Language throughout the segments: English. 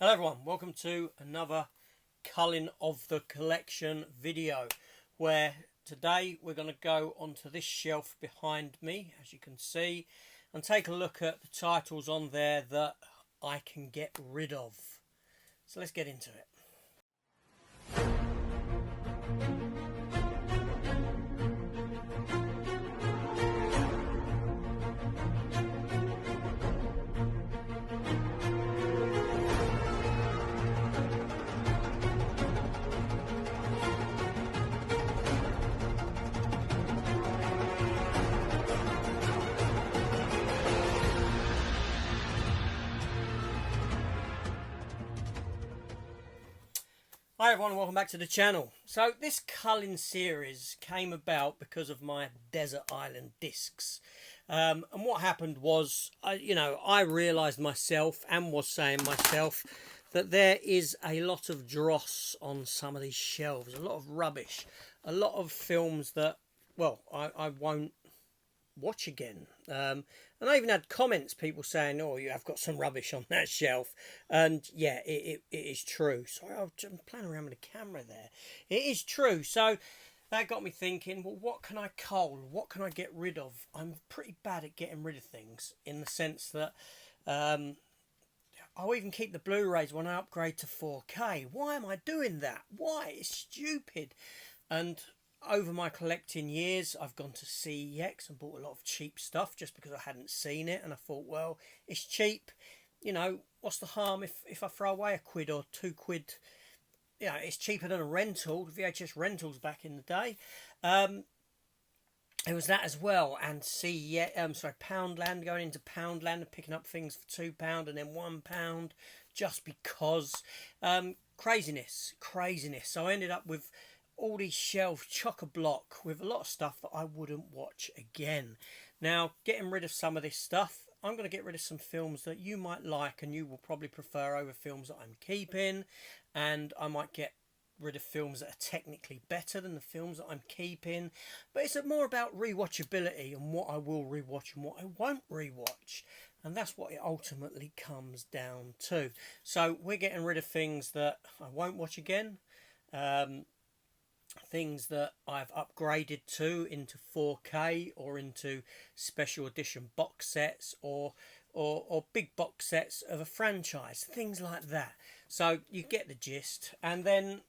Hello everyone, welcome to another Culling of the Collection video, where today we're going to go onto this shelf behind me, as you can see, and take a look at the titles on there that I can get rid of. So let's get into it. Hi everyone, welcome back to the channel. So this culling series came about because of my Desert Island discs. And what happened was, I realised myself and was saying myself that there is a lot of dross on some of these shelves, a lot of rubbish, a lot of films that, well, I won't watch again. And I even had comments, people saying, oh, you have got some rubbish on that shelf. And yeah, it is true. Sorry, I'm playing around with the camera there. It is true. So that got me thinking, well, what can I cull? What can I get rid of? I'm pretty bad at getting rid of things, in the sense that I'll even keep the Blu-rays when I upgrade to 4K. Why am I doing that? Why? It's stupid. And over my collecting years, I've gone to CEX and bought a lot of cheap stuff just because I hadn't seen it, and I thought, well, it's cheap, what's the harm if I throw away £1 or £2? It's cheaper than a rental. VHS rentals back in the day. It was that as well, and Poundland, going into Poundland and picking up things for £2 and then £1 just because. Craziness. So I ended up with all these shelves chock-a-block with a lot of stuff that I wouldn't watch again. Now, getting rid of some of this stuff, I'm going to get rid of some films that you might like and you will probably prefer over films that I'm keeping, and I might get rid of films that are technically better than the films that I'm keeping. But it's more about rewatchability and what I will rewatch and what I won't rewatch, and that's what it ultimately comes down to. So we're getting rid of things that I won't watch again, things that I've upgraded to into 4K or into special edition box sets or big box sets of a franchise, things like that. So you get the gist. And then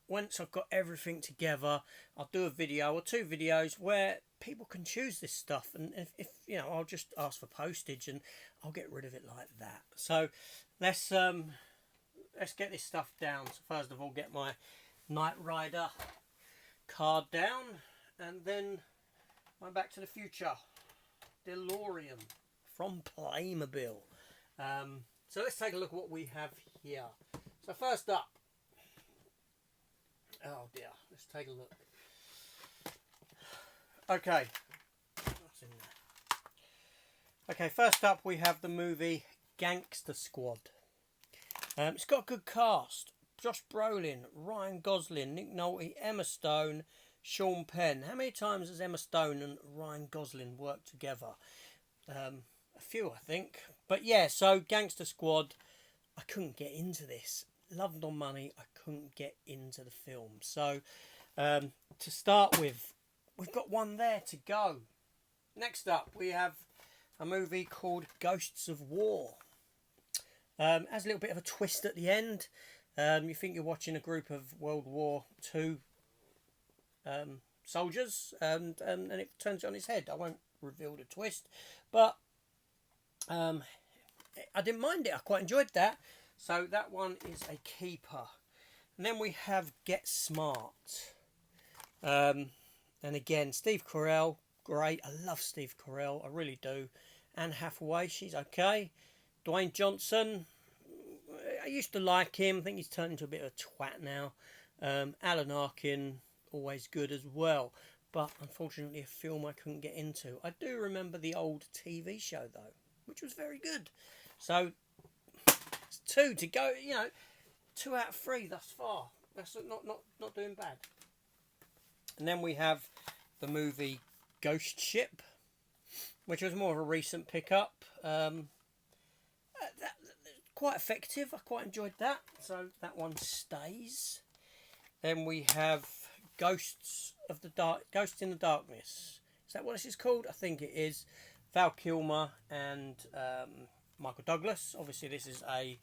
once I've got everything together, I'll do a video or two videos where people can choose this stuff, and if I'll just ask for postage and I'll get rid of it like that. So let's get this stuff down. So first of all, get my Knight Rider card down, and then my Back to the Future DeLorean from Playmobil. So let's take a look at what we have here. So first up, oh dear, let's take a look. Okay, what's in there? Okay, first up we have the movie Gangster Squad. It's got a good cast. Josh Brolin, Ryan Gosling, Nick Nolte, Emma Stone, Sean Penn. How many times has Emma Stone and Ryan Gosling worked together? A few, I think. But yeah, so Gangster Squad, I couldn't get into this. Love Nor Money, I couldn't get into the film. So to start with, we've got one there to go. Next up, we have a movie called Ghosts of War. Has a little bit of a twist at the end. You think you're watching a group of World War II soldiers, and it turns on its head. I won't reveal the twist, but I didn't mind it. I quite enjoyed that. So that one is a keeper. And then we have Get Smart. And again, Steve Carell, great. I love Steve Carell, I really do. Anne Hathaway, she's okay. Dwayne Johnson, I used to like him. I think he's turned into a bit of a twat now. Alan Arkin, always good as well. But unfortunately, a film I couldn't get into. I do remember the old TV show, though, which was very good. So, it's 2 to go. 2 out of 3 thus far. That's not doing bad. And then we have the movie Ghost Ship, which was more of a recent pickup. quite effective. I quite enjoyed that. So that one stays. Then we have Ghosts in the Darkness. Is that what this is called? I think it is. Val Kilmer and Michael Douglas. Obviously, this is a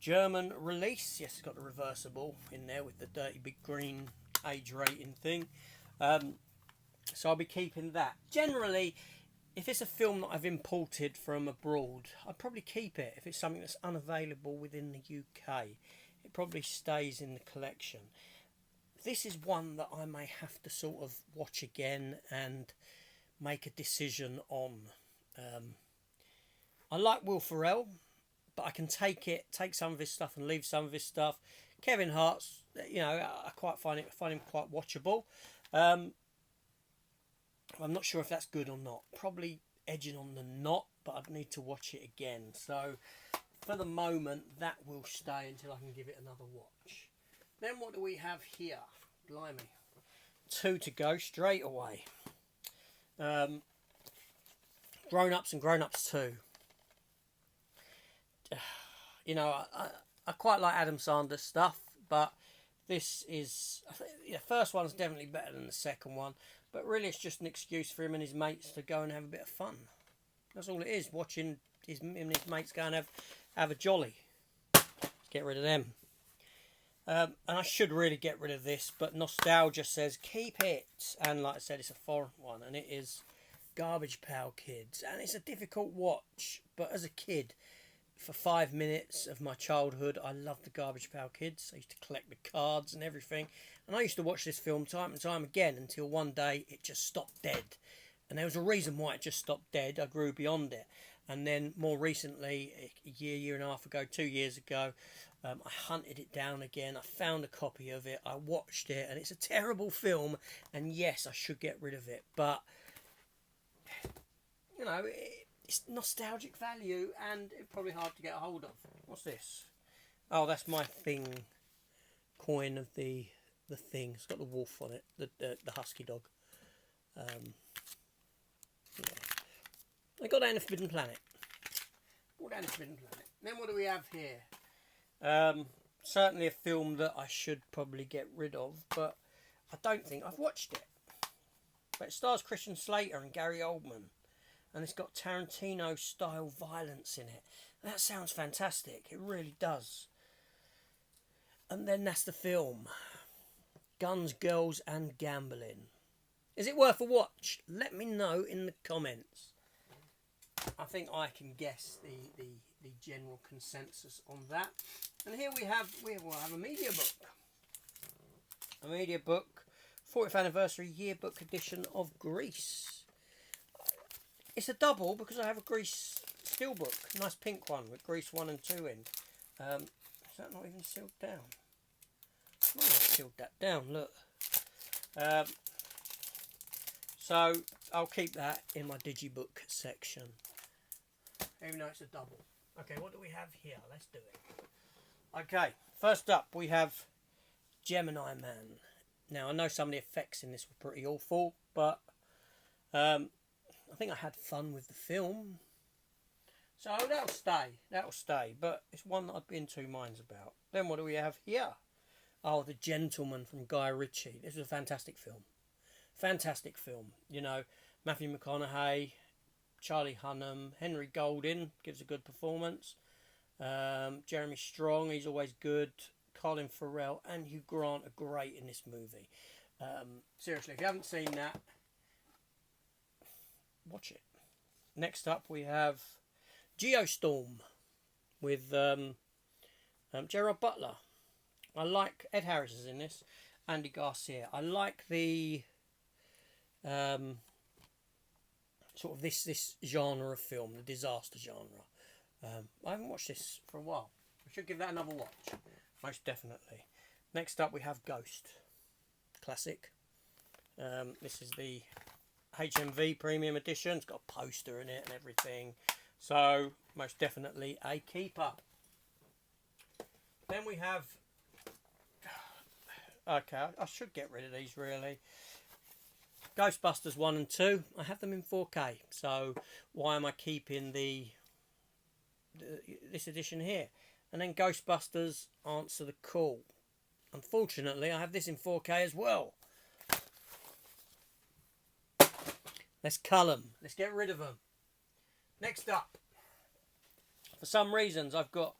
German release. Yes, it's got the reversible in there with the dirty big green age rating thing. So I'll be keeping that. Generally, if it's a film that I've imported from abroad, I'd probably keep it. If it's something that's unavailable within the UK, it probably stays in the collection. This is one that I may have to sort of watch again and make a decision on. I like Will Ferrell, but I can take some of his stuff and leave some of his stuff. Kevin Hart's, I quite find him quite watchable. I'm not sure if that's good or not. Probably edging on the not, but I'd need to watch it again. So for the moment, that will stay until I can give it another watch. Then what do we have here? Blimey. 2 to go straight away. Grown Ups and Grown Ups 2. I quite like Adam Sandler's stuff, but this is... the first one's definitely better than the second one, but really it's just an excuse for him and his mates to go and have a bit of fun. That's all it is, watching him and his mates go and have a jolly. Get rid of them. And I should really get rid of this, but nostalgia says keep it. And like I said, it's a foreign one, and it is Garbage Pail Kids. And it's a difficult watch, but as a kid, for 5 minutes of my childhood, I loved the Garbage Pail Kids. I used to collect the cards and everything. And I used to watch this film time and time again until one day it just stopped dead. And there was a reason why it just stopped dead. I grew beyond it. And then more recently, a year and a half ago, 2 years ago, I hunted it down again. I found a copy of it. I watched it, and it's a terrible film. And yes, I should get rid of it, but it's nostalgic value, and it's probably hard to get a hold of. What's this? Oh, that's my thing. Coin of the thing. It's got the wolf on it. The husky dog. Yeah. I got that in the Forbidden Planet. All down the Forbidden Planet. Then what do we have here? Certainly a film that I should probably get rid of, but I don't think I've watched it. But it stars Christian Slater and Gary Oldman, and it's got Tarantino-style violence in it. That sounds fantastic. It really does. And then that's the film. Guns, Girls and Gambling. Is it worth a watch? Let me know in the comments. I think I can guess the general consensus on that. And here we have a media book. A media book, 40th anniversary yearbook edition of Grease. It's a double because I have a Grease steelbook, nice pink one with Grease 1 and 2 in. Is that not even sealed down? I might have sealed that down. Look. So I'll keep that in my digibook section, even though it's a double. Okay, what do we have here? Let's do it. Okay, first up we have Gemini Man. Now I know some of the effects in this were pretty awful, but I think I had fun with the film, so that'll stay. But it's one that I'd be in two minds about. Then what do we have here? Oh, The Gentleman from Guy Ritchie. This was a fantastic film. Matthew McConaughey, Charlie Hunnam, Henry Golding gives a good performance. Jeremy Strong, he's always good. Colin Farrell and Hugh Grant are great in this movie. Seriously, if you haven't seen that, watch it. Next up we have Geostorm with Gerard Butler. I like Ed Harris is in this. Andy Garcia. I like the sort of this genre of film, the disaster genre. I haven't watched this for a while. I should give that another watch, most definitely. Next up we have Ghost, classic. This is the HMV Premium Edition. It's got a poster in it and everything, so most definitely a keeper. Then we have, okay, I should get rid of these really. Ghostbusters 1 and 2, I have them in 4K, so why am I keeping the this edition here. And then Ghostbusters Answer the Call. Unfortunately, I have this in 4K as well. Let's cull them. Let's get rid of them. Next up, for some reasons, I've got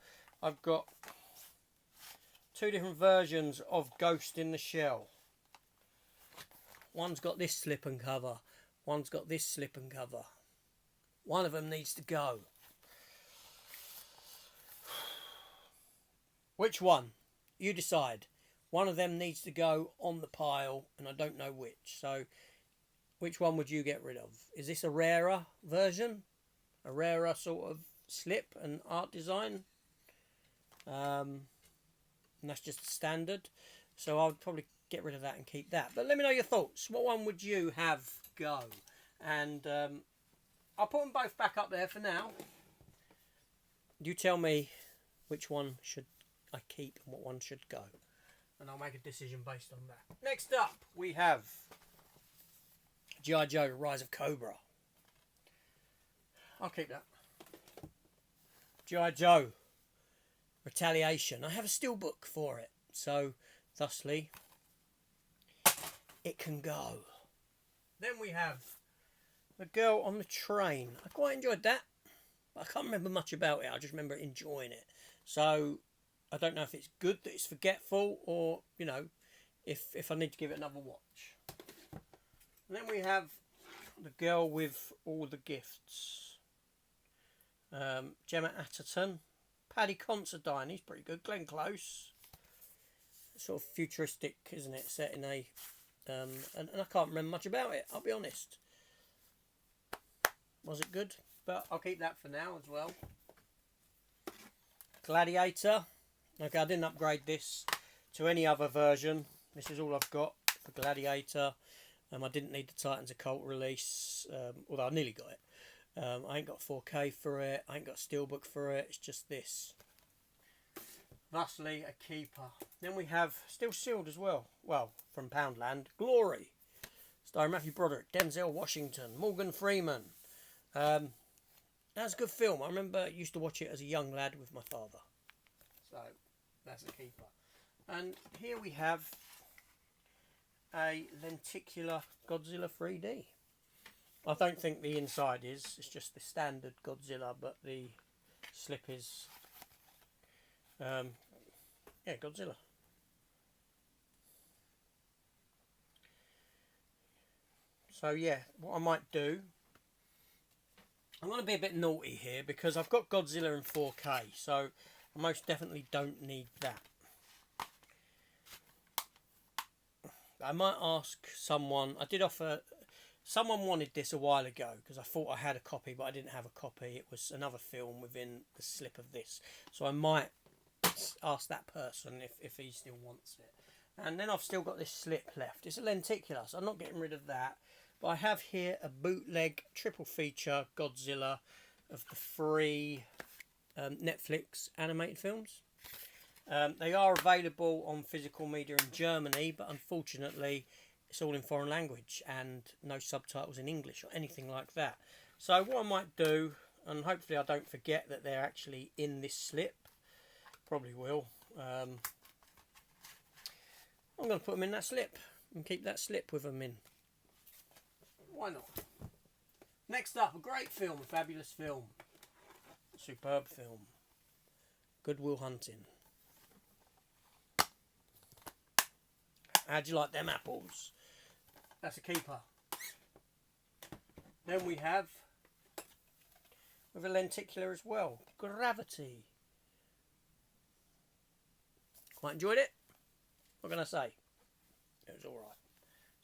two different versions of Ghost in the Shell. One's got this slip and cover. One's got this slip and cover. One of them needs to go. Which one? You decide. One of them needs to go on the pile, and I don't know which. So, which one would you get rid of? Is this a rarer version? A rarer sort of slip and art design? And that's just standard. So I would probably get rid of that and keep that. But let me know your thoughts. What one would you have go? And I'll put them both back up there for now. You tell me which one should I keep and what one should go. And I'll make a decision based on that. Next up, we have G.I. Joe, Rise of Cobra. I'll keep that. G.I. Joe, Retaliation. I have a steelbook for it. So, thusly, it can go. Then we have The Girl on the Train. I quite enjoyed that. But I can't remember much about it. I just remember enjoying it. So, I don't know if it's good that it's forgetful or, you know, if I need to give it another watch. And then we have The Girl with All the Gifts. Gemma Atherton. Paddy Considine, he's pretty good. Glenn Close. Sort of futuristic, isn't it? Set in a... and I can't remember much about it, I'll be honest. Was it good? But I'll keep that for now as well. Gladiator. Okay, I didn't upgrade this to any other version. This is all I've got for Gladiator. I didn't need the Titans Occult release, although I nearly got it. I ain't got 4K for it. I ain't got a steelbook for it. It's just this. Thusly, a keeper. Then we have, still sealed as well. Well, from Poundland, Glory. Starring Matthew Broderick, Denzel Washington, Morgan Freeman. That's a good film. I remember I used to watch it as a young lad with my father. So, that's a keeper. And here we have a lenticular Godzilla 3D. I don't think the inside is. It's just the standard Godzilla, but the slip is... yeah, Godzilla. So, yeah, what I might do... I'm going to be a bit naughty here because I've got Godzilla in 4K, so I most definitely don't need that. I might ask someone... I did offer... Someone wanted this a while ago because I thought I had a copy, but I didn't have a copy. It was another film within the slip of this. So I might ask that person if he still wants it. And then I've still got this slip left. It's a lenticular, so I'm not getting rid of that. But I have here a bootleg triple feature Godzilla of the 3 Netflix animated films. They are available on physical media in Germany, but unfortunately it's all in foreign language and no subtitles in English or anything like that. So what I might do, and hopefully I don't forget that they're actually in this slip, probably will, I'm going to put them in that slip and keep that slip with them in. Why not? Next up, a great film, a fabulous film, a superb film, Good Will Hunting. How'd you like them apples? That's a keeper. Then we have, with a lenticular as well, Gravity. Quite enjoyed it. What can I say? It was alright.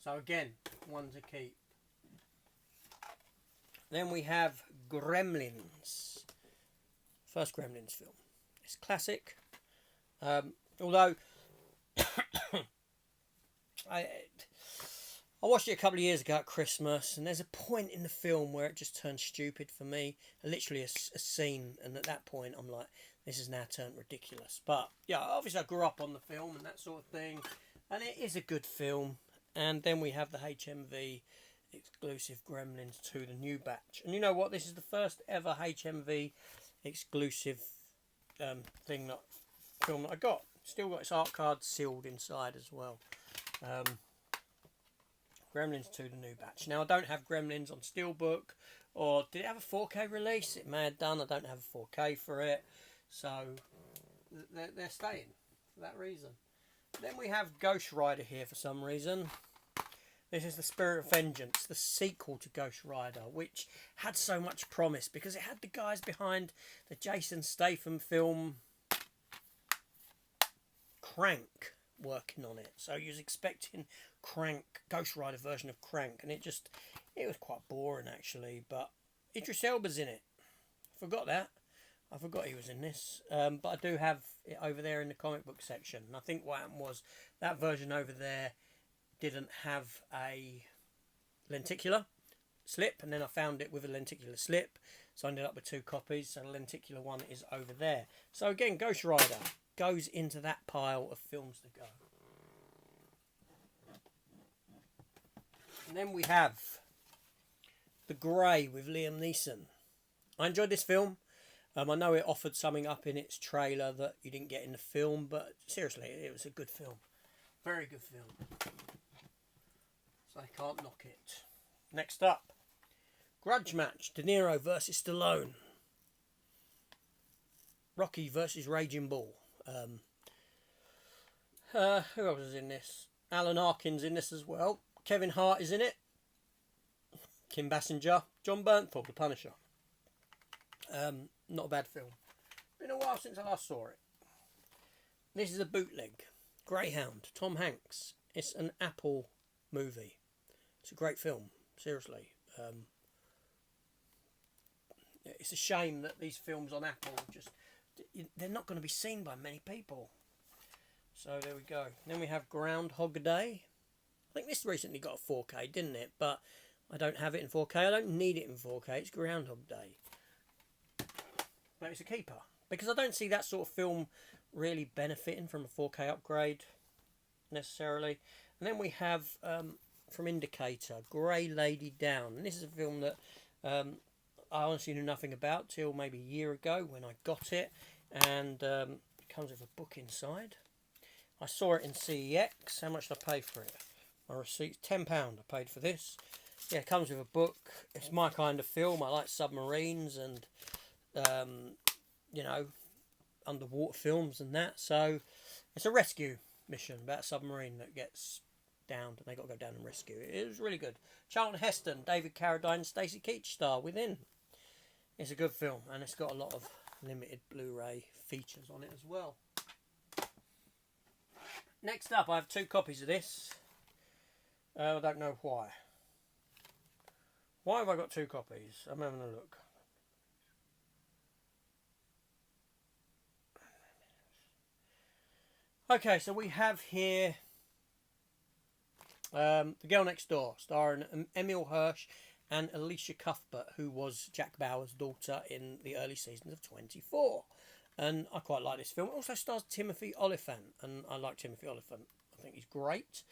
So again, one to keep. Then we have Gremlins. First Gremlins film. It's classic. Although I watched it a couple of years ago at Christmas, and there's a point in the film where it just turns stupid for me. Literally a scene, and at that point I'm like, this has now turned ridiculous. But yeah, obviously I grew up on the film and that sort of thing, and it is a good film. And then we have the HMV exclusive Gremlins 2, the new batch. And you know what? This is the first ever HMV exclusive film that I got. Still got its art card sealed inside as well. Gremlins 2, the new batch. Now I don't have Gremlins on Steelbook, or did it have a 4K release? It may have done. I don't have a 4K for it, so they're staying for that reason. Then we have Ghost Rider here for some reason. This is the Spirit of Vengeance, the sequel to Ghost Rider, which had so much promise because it had the guys behind the Jason Statham film Crank working on it. So you was expecting Crank, Ghost Rider version of Crank, and it was quite boring actually, but Idris Elba's in it. Forgot that. I forgot he was in this, but I do have it over there in the comic book section. And I think what happened was that version over there didn't have a lenticular slip, and then I found it with a lenticular slip, so I ended up with 2 copies. So the lenticular one is over there. So again, Ghost Rider goes into that pile of films to go. And then we have The Grey with Liam Neeson. I enjoyed this film. I know it offered something up in its trailer that you didn't get in the film, but seriously, it was a good film. Very good film. So I can't knock it. Next up, Grudge Match, De Niro versus Stallone. Rocky versus Raging Bull. Who else is in this? Alan Arkin's in this as well. Kevin Hart is in it. Kim Basinger. John Bernthal, the Punisher. Not a bad film. Been a while since I last saw it. This is a bootleg. Greyhound, Tom Hanks. It's an Apple movie. It's a great film, seriously. It's a shame that these films on Apple they're not going to be seen by many people. So there we go. Then we have Groundhog Day. I think this recently got a 4K, didn't it? But I don't have it in 4K. I don't need it in 4K. It's Groundhog Day. But it's a keeper, because I don't see that sort of film really benefiting from a 4K upgrade necessarily. And then we have from Indicator, Grey Lady Down, and this is a film that I honestly knew nothing about till maybe a year ago when I got it, and it comes with a book inside. I saw it in CEX. How much did I pay for it? My receipt's £10 I paid for this. Yeah, it comes with a book. It's my kind of film. I like submarines and underwater films and that. So it's a rescue mission about a submarine that gets downed and they got to go down and rescue it. It was really good. Charlton Heston, David Carradine, Stacey Keach star within. It's a good film, and it's got a lot of limited Blu-ray features on it as well. Next up, I have 2 copies of this. I don't know why. Why have I got 2 copies? I'm having a look. Okay, so we have here The Girl Next Door, starring Emile Hirsch and Alicia Cuthbert, who was Jack Bauer's daughter in the early seasons of 24. And I quite like this film. It also stars Timothy Olyphant, and I like Timothy Olyphant. I think he's great.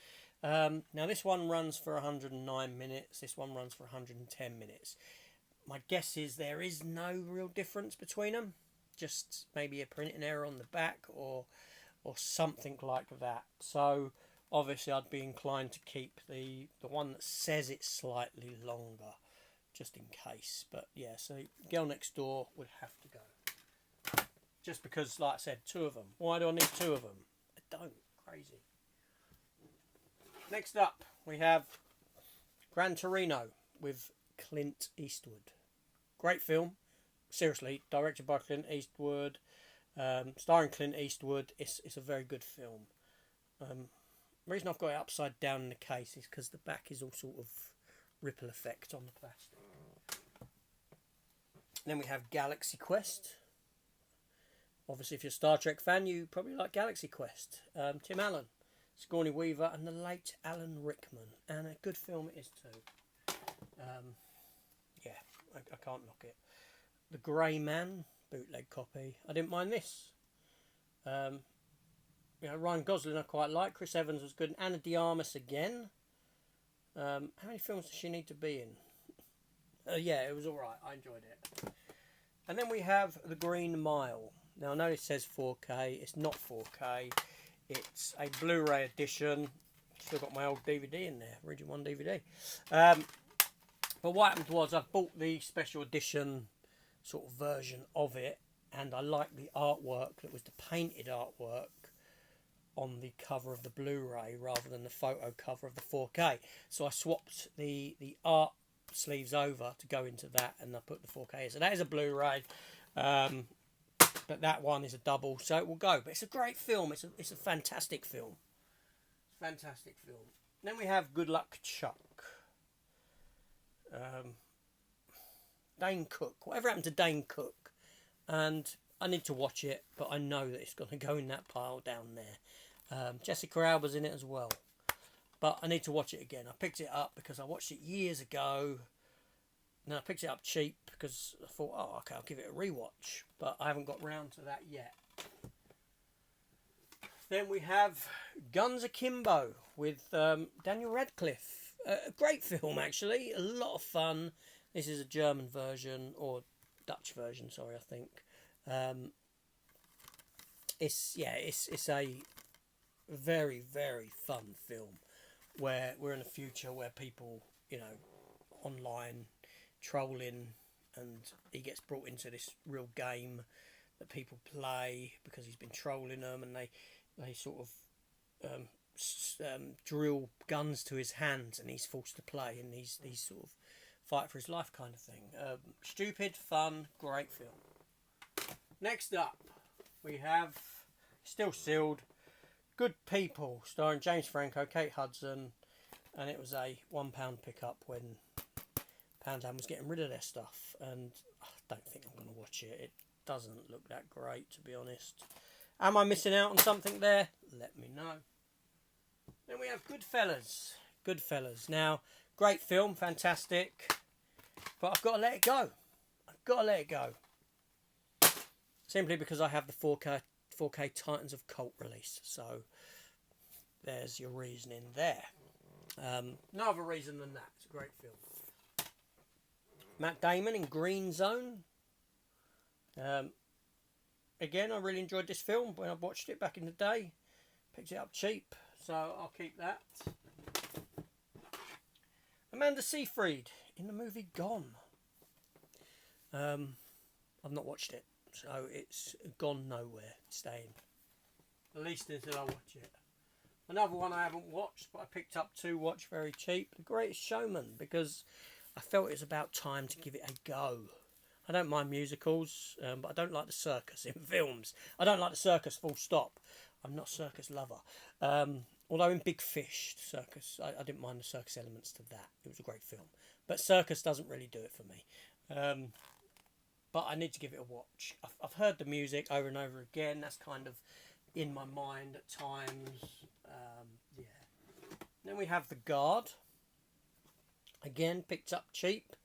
Now this one runs for 109 minutes. This one runs for 110 minutes. My guess is there is no real difference between them. Just maybe a printing error on the back or something like that. So obviously I'd be inclined to keep the one that says it's slightly longer, just in case. But yeah, so Girl Next Door would have to go. Just because, like I said, 2 of them. Why do I need 2 of them? I don't. Crazy. Next up, we have Gran Torino with Clint Eastwood. Great film. Seriously, directed by Clint Eastwood. Starring Clint Eastwood. It's a very good film. The reason I've got it upside down in the case is because the back is all sort of ripple effect on the plastic. Then we have Galaxy Quest. Obviously, if you're a Star Trek fan, you probably like Galaxy Quest. Tim Allen, Sigourney Weaver, and the late Alan Rickman. And a good film it is too. Yeah, I can't knock it. The Grey Man, bootleg copy. I didn't mind this. Ryan Gosling I quite like. Chris Evans was good. Anna de Armas again. How many films does she need to be in? Yeah, it was alright. I enjoyed it. And then we have The Green Mile. Now I know it says 4K. It's not 4K. It's a Blu-ray edition. Still got my old DVD in there, Region 1 DVD. But what happened was I bought the special edition sort of version of it, and I liked the artwork that was the painted artwork on the cover of the Blu-ray rather than the photo cover of the 4K. So I swapped the art sleeves over to go into that, and I put the 4K in. So that is a Blu-ray, but that one is a double, so it will go. But it's a great film. It's a fantastic film. Fantastic film. Then we have Good Luck Chuck. Dane Cook. Whatever happened to Dane Cook? And I need to watch it, but I know that it's going to go in that pile down there. Jessica Alba's in it as well. But I need to watch it again. I picked it up because I watched it years ago. And I picked it up cheap because I thought, oh, okay, I'll give it a rewatch. But I haven't got round to that yet. Then we have Guns Akimbo with Daniel Radcliffe. A great film, actually. A lot of fun. This is a German version, or Dutch version, sorry, I think. It's a very, very fun film where we're in a future where people, online trolling, and he gets brought into this real game that people play because he's been trolling them, and they sort of drill guns to his hands, and he's forced to play in these sort of fight for his life kind of thing. Stupid, fun, great film. Next up, we have, still sealed, Good People, starring James Franco, Kate Hudson, and it was a £1 pickup when Poundland was getting rid of their stuff, and I don't think I'm going to watch it. It doesn't look that great, to be honest. Am I missing out on something there? Let me know. Then we have Goodfellas. Goodfellas. Now, great film, fantastic, but I've got to let it go. I've got to let it go. Simply because I have the 4K Titans of Cult release. So, there's your reasoning there. No other reason than that. It's a great film. Matt Damon in Green Zone. Again, I really enjoyed this film when I watched it back in the day. Picked it up cheap, so I'll keep that. Amanda Seyfried in the movie Gone. I've not watched it, so it's gone nowhere. It's staying. At least until I watch it. Another one I haven't watched, but I picked up to watch very cheap. The Greatest Showman, because I felt it was about time to give it a go. I don't mind musicals, but I don't like the circus in films. I don't like the circus, full stop. I'm not a circus lover. Although in Big Fish, circus, I didn't mind the circus elements to that. It was a great film. But circus doesn't really do it for me. But I need to give it a watch. I've heard the music over and over again. That's kind of in my mind at times. Then we have The Guard. Again, picked up cheap.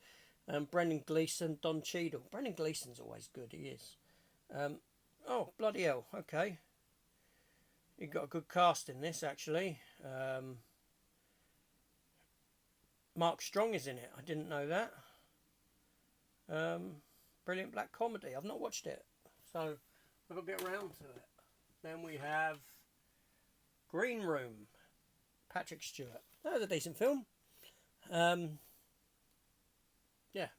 Brendan Gleeson, Don Cheadle. Brendan Gleeson's always good, he is. Oh, bloody hell, okay. You've got a good cast in this, actually. Mark Strong is in it, I didn't know that. Brilliant black comedy, I've not watched it, so I've got to get around to it. Then we have Green Room, Patrick Stewart. That was a decent film. Yeah,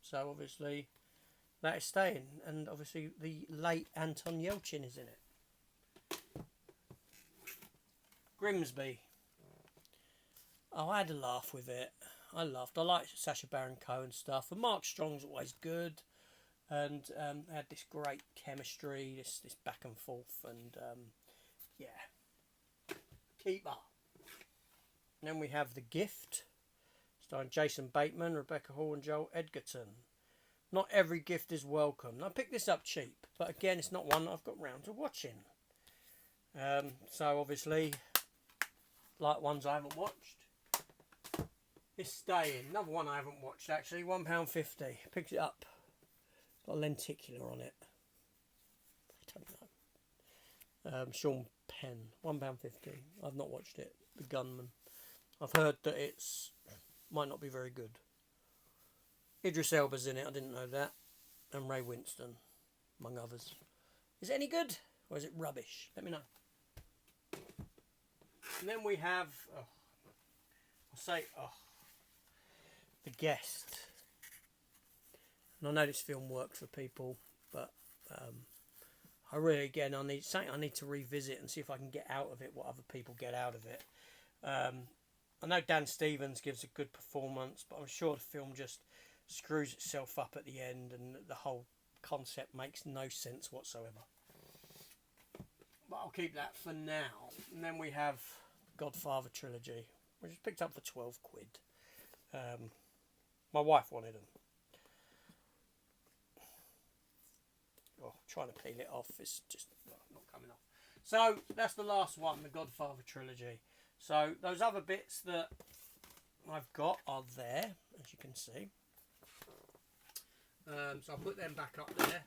so obviously that is staying, and obviously the late Anton Yelchin is in it. Grimsby. Oh, I had a laugh with it. I laughed. I like Sacha Baron Cohen stuff, and Mark Strong's always good, and they had this great chemistry, this back and forth, and yeah, keeper. And then we have The Gift, starring Jason Bateman, Rebecca Hall and Joel Edgerton. Not every gift is welcome. I picked this up cheap, but again, it's not one I've got round to watching. So obviously, like ones I haven't watched, it's staying. Another one I haven't watched actually, £1.50. Picked it up. It's got a lenticular on it. I don't know. Sean Penn, £1.50. I've not watched it. The Gunman. I've heard that it's might not be very good. Idris Elba's in it, I didn't know that. and Ray Winston, among others. Is it any good or is it rubbish? Let me know. And then we have, The Guest. And I know this film worked for people, but I really, again, I need to revisit and see if I can get out of it what other people get out of it. I know Dan Stevens gives a good performance, but I'm sure the film just screws itself up at the end and the whole concept makes no sense whatsoever. But I'll keep that for now. And then we have Godfather trilogy, which is picked up for 12 quid. My wife wanted them. Oh, trying to peel it off, it's just not coming off. So that's the last one, the Godfather trilogy. So those other bits that I've got are there, as you can see. So I'll put them back up there.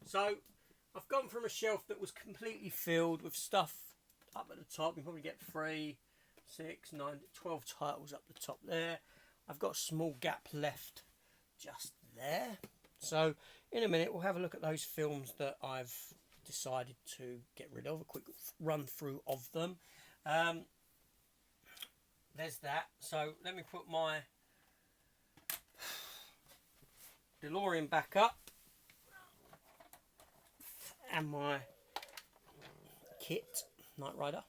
So I've gone from a shelf that was completely filled with stuff up at the top. You probably get 3, 6, 9, 12 titles up the top there. I've got a small gap left just there. So in a minute we'll have a look at those films that I've decided to get rid of. A quick run through of them. There's that. So let me put my DeLorean back up and my kit, Knight Rider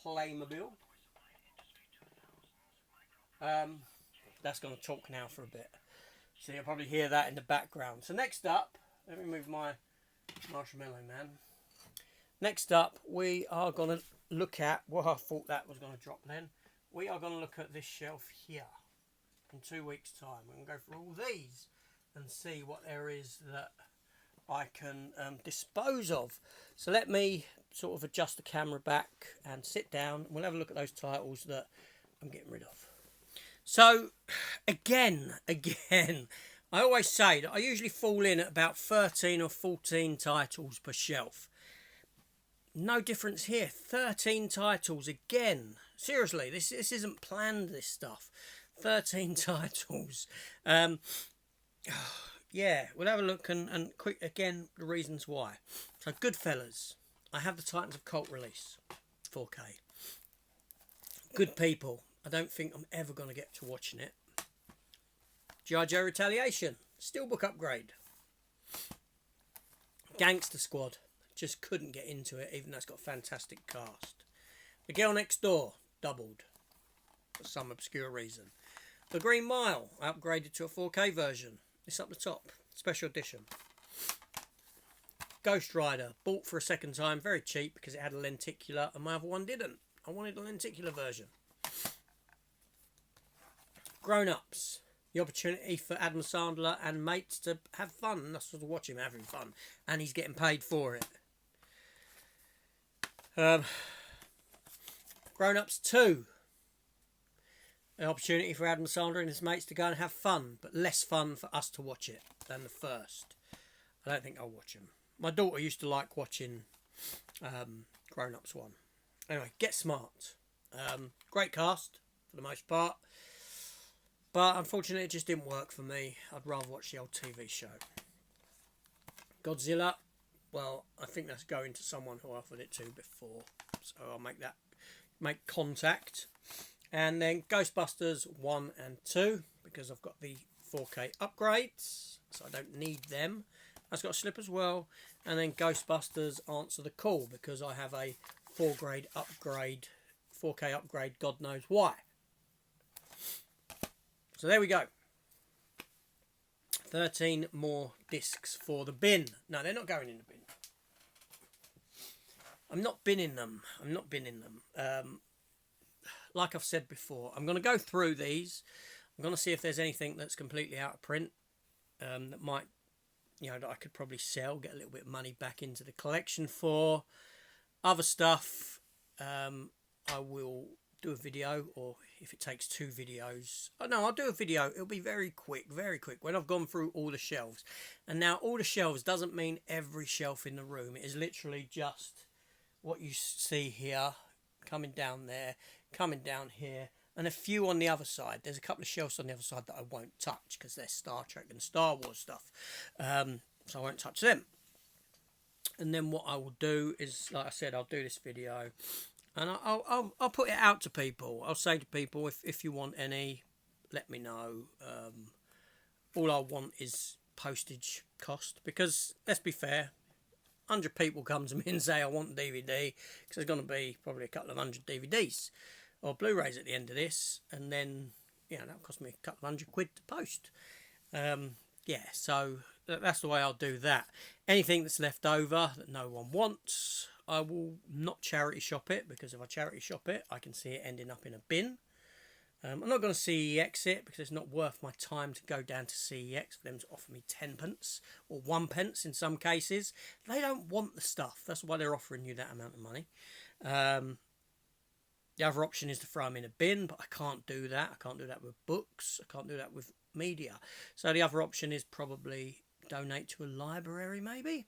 Playmobil. That's going to talk now for a bit, so you'll probably hear that in the background. So next up, let me move my Marshmallow Man. Next up, we are going to look at, well, I thought that was going to drop then. We are going to look at this shelf here in 2 weeks' time. We're going to go through all these and see what there is that I can dispose of. So let me sort of adjust the camera back and sit down. We'll have a look at those titles that I'm getting rid of. So again, I always say that I usually fall in at about 13 or 14 titles per shelf. No difference here. 13 titles again. Seriously, this isn't planned, this stuff. 13 titles. Yeah, we'll have a look and quick again the reasons why. So Goodfellas. I have the Titans of Cult release, 4K. Good People. I don't think I'm ever going to get to watching it. G.I. Joe Retaliation. Steelbook upgrade. Gangster Squad. Just couldn't get into it, even though it's got a fantastic cast. The Girl Next Door. Doubled. For some obscure reason. The Green Mile. Upgraded to a 4K version. It's up the top. Special edition. Ghost Rider. Bought for a second time. Very cheap because it had a lenticular and my other one didn't. I wanted a lenticular version. Grown Ups. The opportunity for Adam Sandler and mates to have fun. And that's what to watch him having fun. And he's getting paid for it. Grown Ups 2. An opportunity for Adam Sandler and his mates to go and have fun. But less fun for us to watch it than the first. I don't think I'll watch them. My daughter used to like watching Grown Ups 1. Anyway, Get Smart. Great cast for the most part. But unfortunately it just didn't work for me. I'd rather watch the old TV show. Godzilla. Well, I think that's going to someone who I offered it to before. So I'll make contact. And then Ghostbusters 1 and 2. Because I've got the 4K upgrades. So I don't need them. That's got a slip as well. And then Ghostbusters Answer the Call. Because I have a 4K upgrade. God knows why. So there we go. 13 more discs for the bin. No, they're not going in the bin. I'm not binning them. Like I've said before, I'm going to go through these. I'm going to see if there's anything that's completely out of print that might, that I could probably sell, get a little bit of money back into the collection for. Other stuff, I will do a video, or if it takes 2 videos. Oh no, I'll do a video. It'll be very quick when I've gone through all the shelves. And now all the shelves doesn't mean every shelf in the room. It is literally just what you see here, coming down there, coming down here, and a few on the other side. There's a couple of shelves on the other side that I won't touch because they're Star Trek and Star Wars stuff, so I won't touch them. And then what I will do is, like I said, I'll do this video, and I'll put it out to people. I'll say to people, if you want any, let me know. All I want is postage cost, because let's be fair, 100 people come to me and say I want a DVD, because there's going to be probably a couple of 100 DVDs or Blu-rays at the end of this, and then that'll cost me a couple of £100 to post. So that's the way I'll do that. Anything that's left over that no one wants, I will not charity shop it, because if I charity shop it, I can see it ending up in a bin. I'm not going to CEX it, because it's not worth my time to go down to CEX for them to offer me 10p or 1p in some cases. They don't want the stuff. That's why they're offering you that amount of money. The other option is to throw them in a bin, but I can't do that. I can't do that with books. I can't do that with media. So the other option is probably donate to a library, maybe.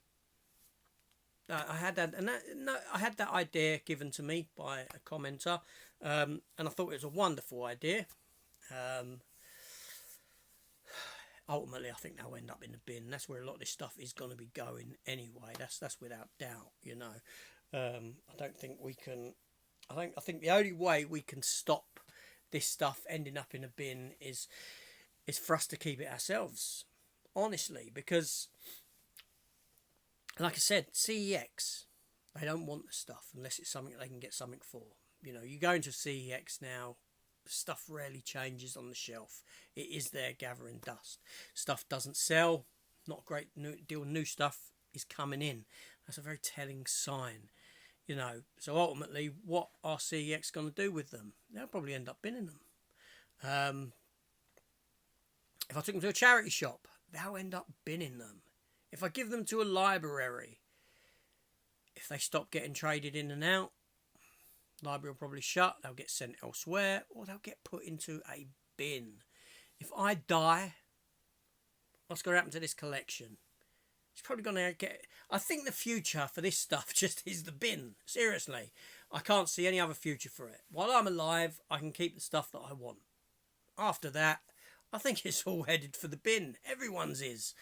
I had that idea given to me by a commenter, and I thought it was a wonderful idea. Ultimately, I think they'll end up in the bin. That's where a lot of this stuff is going to be going anyway. That's without doubt. I don't think we can. I think the only way we can stop this stuff ending up in a bin is for us to keep it ourselves, honestly, because, like I said, CEX, they don't want the stuff unless it's something they can get something for. You go into CEX now, stuff rarely changes on the shelf. It is there gathering dust. Stuff doesn't sell. Not a great deal of new stuff is coming in. That's a very telling sign. So ultimately, what are CEX going to do with them? They'll probably end up binning them. If I took them to a charity shop, they'll end up binning them. If I give them to a library, if they stop getting traded in and out, library will probably shut, they'll get sent elsewhere, or they'll get put into a bin. If I die, what's going to happen to this collection? It's probably going to get... I think the future for this stuff just is the bin. Seriously. I can't see any other future for it. While I'm alive, I can keep the stuff that I want. After that, I think it's all headed for the bin. Everyone's is.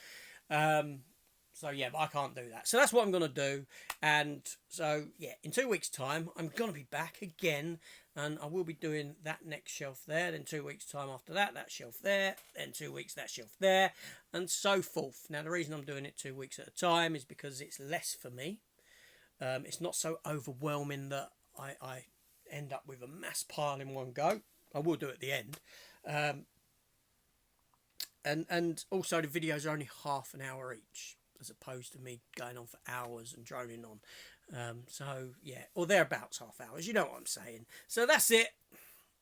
So, yeah, but I can't do that. So that's what I'm going to do. And so, yeah, in 2 weeks' time, I'm going to be back again. And I will be doing that next shelf there. Then 2 weeks' time after that, that shelf there. Then 2 weeks, that shelf there. And so forth. Now, the reason I'm doing it 2 weeks at a time is because it's less for me. It's not so overwhelming that I end up with a mass pile in one go. I will do it at the end. And also the videos are only half an hour each, as opposed to me going on for hours and droning on. So, yeah, or thereabouts half hours. You know what I'm saying. So that's it.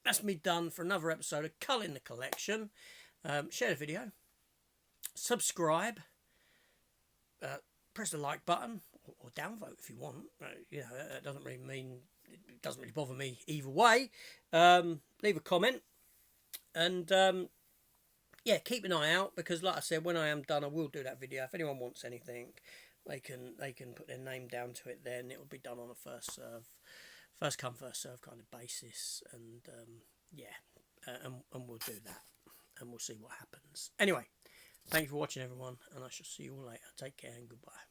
That's me done for another episode of Culling the Collection. Share the video. Subscribe. Press the like button. Or downvote if you want. That doesn't really mean... It doesn't really bother me either way. Leave a comment. And... yeah, keep an eye out, because like I said, when I am done, I will do that video. If anyone wants anything, they can put their name down to it. Then it will be done on a first come first serve kind of basis, and and we'll do that, and we'll see what happens. Anyway, thank you for watching, everyone, and I shall see you all later. Take care and goodbye.